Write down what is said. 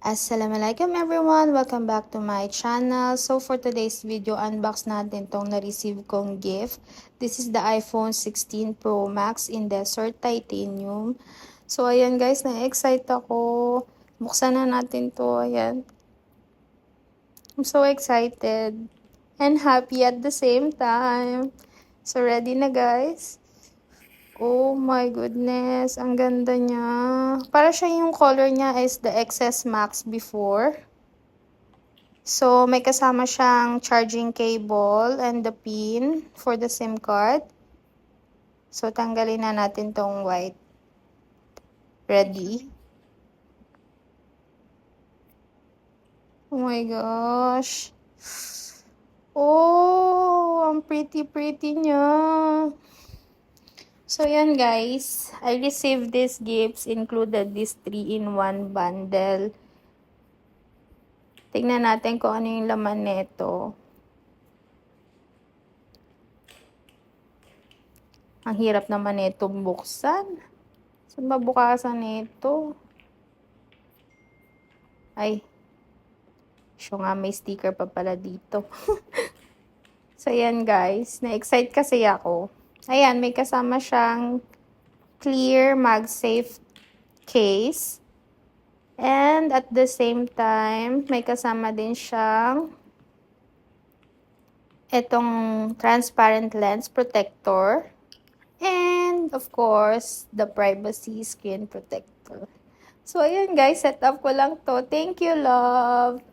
Assalamualaikum everyone! Welcome back to my channel. So for today's video, unbox natin tong na-receive kong gift. This is the iPhone 16 Pro Max in Desert Titanium. So ayan guys, na-excite ako. Buksan na natin to. Ayan. I'm so excited and happy at the same time. So ready na guys? Oh my goodness, ang ganda niya. Para siya yung color niya is the XS Max before. So, may kasama siyang charging cable and the pin for the SIM card. So, tanggalin na natin tong white. Ready? Oh my gosh. Oh, ang pretty niya. So, yan guys. I received these gifts, included this 3-in-1 bundle. Tingnan natin kung ano yung laman nito. Ang hirap naman nitong buksan. Saan ba bukasan nito? Ay. So nga, may sticker pa pala dito. So, yan guys. Na-excite kasi ako. Ayan, may kasama siyang clear MagSafe case. And at the same time, may kasama din siyang itong transparent lens protector. And of course, the privacy screen protector. So, ayan guys, set up ko lang to. Thank you, love!